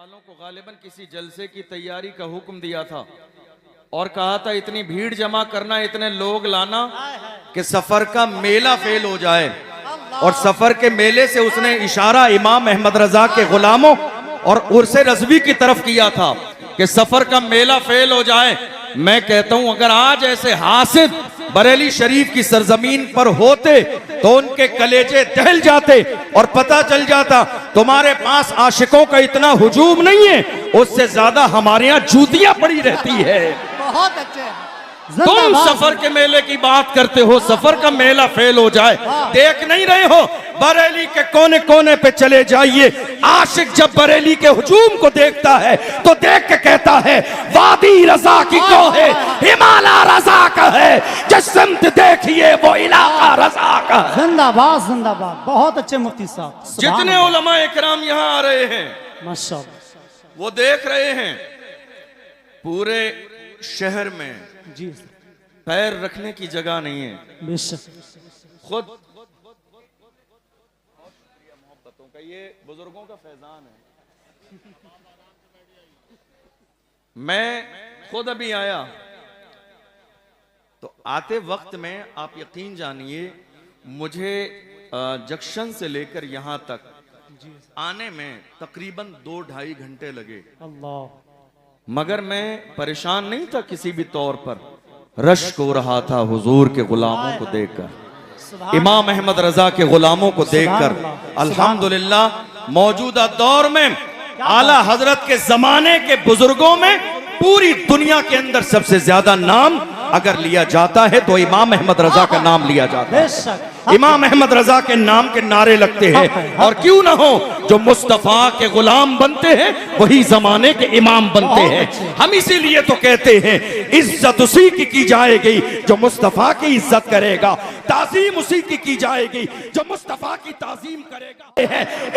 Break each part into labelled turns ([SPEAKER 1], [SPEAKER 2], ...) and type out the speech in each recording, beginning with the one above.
[SPEAKER 1] वालों को गालिबन किसी जलसे की तैयारी का हुक्म दिया था और कहा था इतनी भीड़ जमा करना, इतने लोग लाना कि सफर का मेला फेल हो जाए। और सफर के मेले से उसने इशारा इमाम अहमद रजा के गुलामों और उर्से रज़वी की तरफ किया था कि सफर का मेला फेल हो जाए। मैं कहता हूं अगर आज ऐसे हासिद बरेली शरीफ की सरजमीन पर होते तो उनके कलेजे दहल जाते और पता चल जाता तुम्हारे पास आशिकों का इतना हुजूम नहीं है, उससे ज्यादा हमारे यहाँ जूतियां पड़ी रहती है।
[SPEAKER 2] बहुत अच्छे।
[SPEAKER 1] तुम सफर के मेले की बात करते हो, सफर का मेला फेल हो जाए, देख नहीं रहे हो? बरेली के कोने कोने पे चले जाइए, आशिक जब बरेली के हुजूम को देखता है तो देख के कहता है वादी रजा की को है, हिमालय रजा का है, जिस सिमत देखिए वो इलाका रजा का है।
[SPEAKER 2] जिंदाबाद जिंदाबाद। बहुत अच्छे मुफ्ती साहब।
[SPEAKER 1] जितने उलमा इकराम यहाँ आ रहे हैं
[SPEAKER 2] माशाअल्लाह,
[SPEAKER 1] वो देख रहे हैं पूरे शहर में
[SPEAKER 2] जी
[SPEAKER 1] पैर रखने की जगह नहीं है।
[SPEAKER 2] बेशक।
[SPEAKER 1] खुद मोहब्बतों का ये बुजुर्गों का फैजान है। मैं खुद अभी आया तो आते वक्त में आप यकीन जानिए मुझे जंक्शन से लेकर यहां तक आने में तकरीबन 2-2.5 घंटे लगे।
[SPEAKER 2] अल्लाह।
[SPEAKER 1] मगर मैं परेशान नहीं था किसी भी तौर पर, रश्क हो रहा था हुजूर के गुलामों को देखकर, इमाम अहमद रजा के गुलामों को देखकर। अल्हम्दुलिल्लाह मौजूदा दौर में आला हजरत के जमाने के बुजुर्गों में पूरी दुनिया के अंदर सबसे ज्यादा नाम अगर लिया जाता है तो इमाम अहमद रजा का नाम लिया जाता है। इमाम अहमद रजा के नाम के नारे लगते हैं और क्यों ना हो, जो मुस्तफा के गुलाम बनते हैं वही जमाने के इमाम बनते हैं। हम इसीलिए तो कहते हैं इज्जत उसी की जाएगी जो मुस्तफा की इज्जत करेगा, ताजीम उसी की जाएगी जो मुस्तफा की ताजीम करेगा,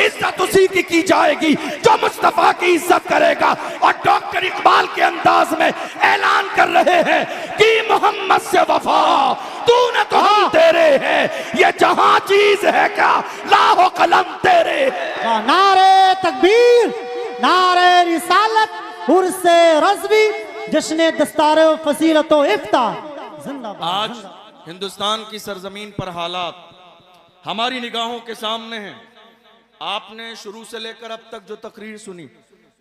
[SPEAKER 1] इज्जत उसी की जाएगी जो मुस्तफा की इज्जत करेगा। और डॉक्टर इकबाल के अंदाज में ऐलान कर रहे हैं कि मोहम्मद से वफा तूने तो हम तेरे हैं, ये जहां चीज है क्या लाहो कलम तेरे है।
[SPEAKER 2] नारे तकबीर, नारे रिसालत, उर्से रज़वी, जश्न दस्तार फजीलत व इफ्तार। जिंदाबाद।
[SPEAKER 1] आज हिंदुस्तान की सरजमीन पर हालात हमारी निगाहों के सामने हैं। आपने शुरू से लेकर अब तक जो तकरीर सुनी,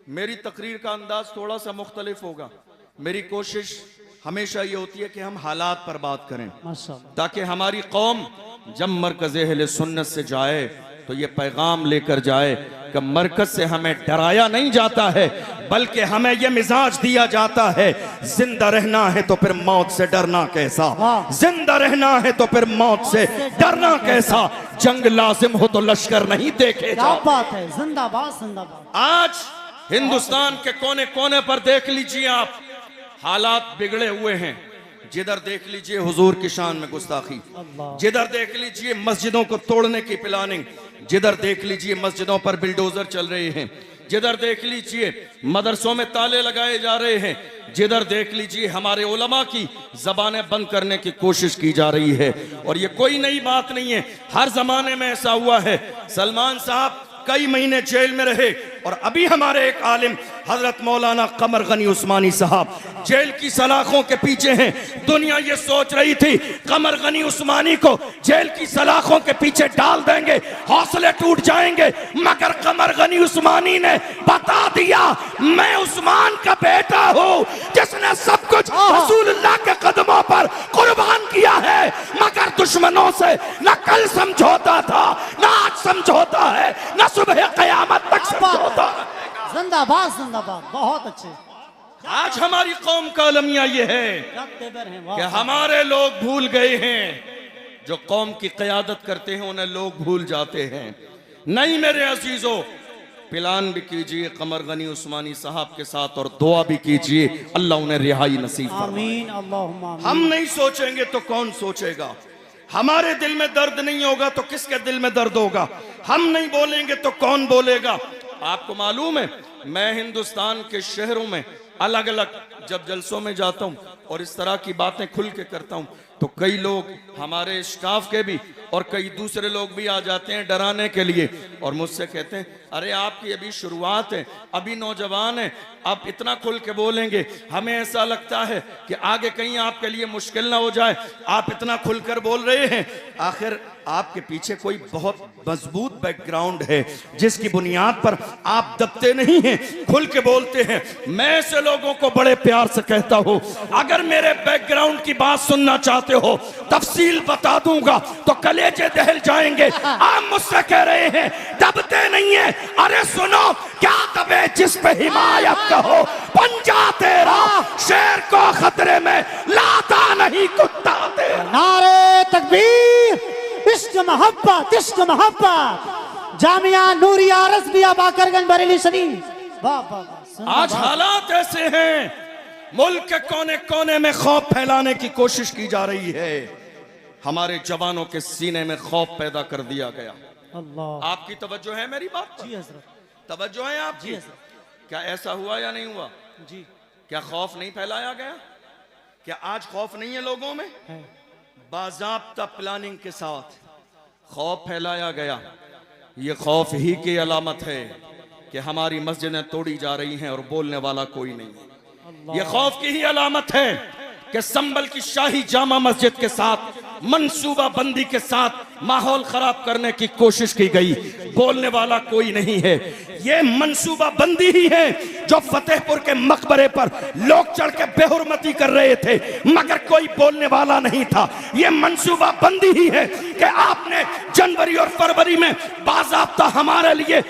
[SPEAKER 1] मेरी तकरीर का अंदाज थोड़ा सा मुख्तलिफ होगा। मेरी कोशिश हमेशा ये होती है कि हम हालात पर बात करें ताकि हमारी कौम जब मरकज़ अहले सुन्नत से जाए तो ये पैगाम लेकर जाए कि मरकज से हमें डराया नहीं जाता है, बल्कि हमें यह मिजाज दिया जाता है जिंदा रहना है तो फिर मौत से डरना कैसा, जिंदा रहना है तो फिर मौत से डरना कैसा, जंग लाजिम हो तो लश्कर नहीं देखे
[SPEAKER 2] क्या बात है। जिंदाबाद जिंदाबाद।
[SPEAKER 1] आज हिंदुस्तान के कोने कोने पर देख लीजिए आप, हालात बिगड़े हुए हैं। जिधर देख लीजिए हुजूर की शान में गुस्ताखी, जिधर देख लीजिए मस्जिदों को तोड़ने की प्लानिंग, जिधर देख लीजिए मस्जिदों पर बिल्डोजर चल रहे हैं, जिधर देख लीजिए मदरसों में ताले लगाए जा रहे हैं, जिधर देख लीजिए हमारे उलमा की जबानें बंद करने की कोशिश की जा रही है। और ये कोई नई बात नहीं है, हर जमाने में ऐसा हुआ है। सलमान साहब कई महीने जेल में रहे और अभी हमारे एक आलिम हजरत मौलाना कमर गनी उस्मानी साहब जेल की सलाखों के पीछे हैं। दुनिया ये सोच रही थी कमर गनी उस्मानी को जेल की सलाखों के पीछे डाल देंगे, हौसले टूट जाएंगे, मगर कमर गनी उस्मानी ने बता दिया मैं उस्मान का बेटा हूँ जिसने सब कुछ रसूलुल्लाह के कदमों पर कुर्बान किया है। मगर दुश्मनों से न कल समझौता था, न आज समझौता है, न सुबह कयामत तक समझौता।
[SPEAKER 2] जिंदाबाद जिंदाबाद। बहुत अच्छे।
[SPEAKER 1] आज हमारी कौम का अलमिया ये है कि हमारे लोग भूल गए हैं, जो कौम की क़यादत करते हैं उन्हें लोग भूल जाते हैं। नहीं मेरे अजीजों, प्लान भी कीजिए कमर गनी उस्मानी साहब के साथ और दुआ भी कीजिए अल्लाह उन्हें रिहाई नसीब फरमाए। हम नहीं सोचेंगे तो कौन सोचेगा? हमारे दिल में दर्द नहीं होगा तो किसके दिल में दर्द होगा? हम नहीं बोलेंगे तो कौन बोलेगा? आपको मालूम है मैं हिंदुस्तान के शहरों में अलग अलग जब जलसों में जाता हूँ और इस तरह की बातें खुल के करता हूँ तो कई लोग हमारे स्टाफ के भी और कई दूसरे लोग भी आ जाते हैं डराने के लिए और मुझसे कहते हैं अरे आपकी अभी शुरुआत है, अभी नौजवान है, आप इतना खुल के बोलेंगे, हमें ऐसा लगता है कि आगे कहीं आपके लिए मुश्किल ना हो जाए, आप इतना खुलकर बोल रहे हैं। आखिर आपके पीछे कोई बहुत मजबूत बैकग्राउंड है जिसकी बुनियाद पर आप दबते नहीं हैं, खुल के बोलते हैं। मैं ऐसे लोगों को बड़े प्यार से कहता हूं, अगर मेरे बैकग्राउंड की बात सुनना चाहते हो, तफसील बता दूंगा तो कलेजे दहल जाएंगे। आप मुझसे कह रहे हैं दबते नहीं है, अरे सुनो, क्या दबे जिस पे हिमायत कहो, पंजा तेरा शेर को खतरे में लाता नहीं कुत्ता तेरा।
[SPEAKER 2] नारे तकबीर, इश्क मोहब्बत, इश्क मोहब्बत। जामिया नूरिया रज़विया बाकरगंज बरेली शरीफ। वाह वाह वाह।
[SPEAKER 1] आज हालात ऐसे हैं, मुल्क के कोने कोने में खौफ फैलाने की कोशिश की जा रही है। हमारे जवानों के सीने में खौफ पैदा कर दिया गया।
[SPEAKER 2] अल्लाह।
[SPEAKER 1] आपकी तवज्जो है मेरी बात पर?
[SPEAKER 2] जी हजरत।
[SPEAKER 1] तवज्जो है आपकी?
[SPEAKER 2] जी हजरत।
[SPEAKER 1] क्या ऐसा हुआ या नहीं हुआ?
[SPEAKER 2] जी।
[SPEAKER 1] क्या खौफ नहीं फैलाया गया? क्या आज खौफ नहीं है लोगों में?
[SPEAKER 2] है।
[SPEAKER 1] बाज़ाब्ता प्लानिंग के साथ खौफ फैलाया गया। ये खौफ ही की अलामत है कि हमारी मस्जिदें तोड़ी जा रही हैं और बोलने वाला कोई नहीं है। ये खौफ की ही अलामत है कि संभल की शाही जामा मस्जिद के साथ मंसूबा बंदी के साथ माहौल खराब करने की कोशिश की गई, बोलने वाला कोई नहीं है। ये मंसूबा बंदी ही है जो फतेहपुर के मकबरे पर लोग चढ़ के बेहुरमती कर रहे थे मगर कोई बोलने वाला नहीं था। ये मंसूबा बंदी ही है कि आपने जनवरी और फरवरी में बाज़ाब्ता हमारे लिए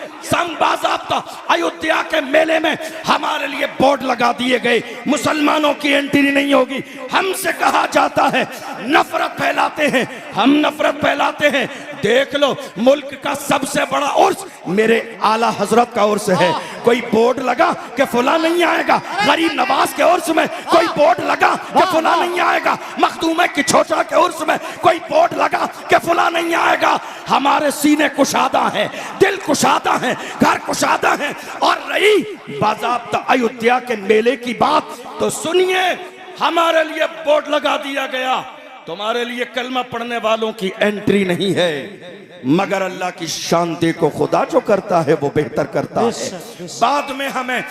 [SPEAKER 1] बाज़ाब्ता अयोध्या के मेले में हमारे लिए बोर्ड लगा दिए गए, मुसलमानों की एंट्री नहीं होगी। हमसे कहा जाता है नफरत फैलाते हैं, हम नफरत फैलाते हैं। देख लो, मुल्क का सबसे बड़ा उर्स मेरे आला हजरत का उर्स है, कोई बोर्ड लगा कि फुला नहीं आएगा। गरीब नवाज के उर्स में कोई बोर्ड लगा कि फुला नहीं आएगा। मखदूम की छोटा के उर्स में कोई बोर्ड लगा कि फुला नहीं आएगा। हमारे सीने कुशादा है, दिल कुशादा है, घर कुशादा है। और रही बाज़ाब्ता अयोध्या के मेले की बात, तो सुनिए, हमारे लिए बोर्ड लगा दिया गया, तुम्हारे लिए कलमा पढ़ने वालों की एंट्री नहीं है, मगर अल्लाह की शांति को खुदा जो करता है वो बेहतर करता है। बाद में हमें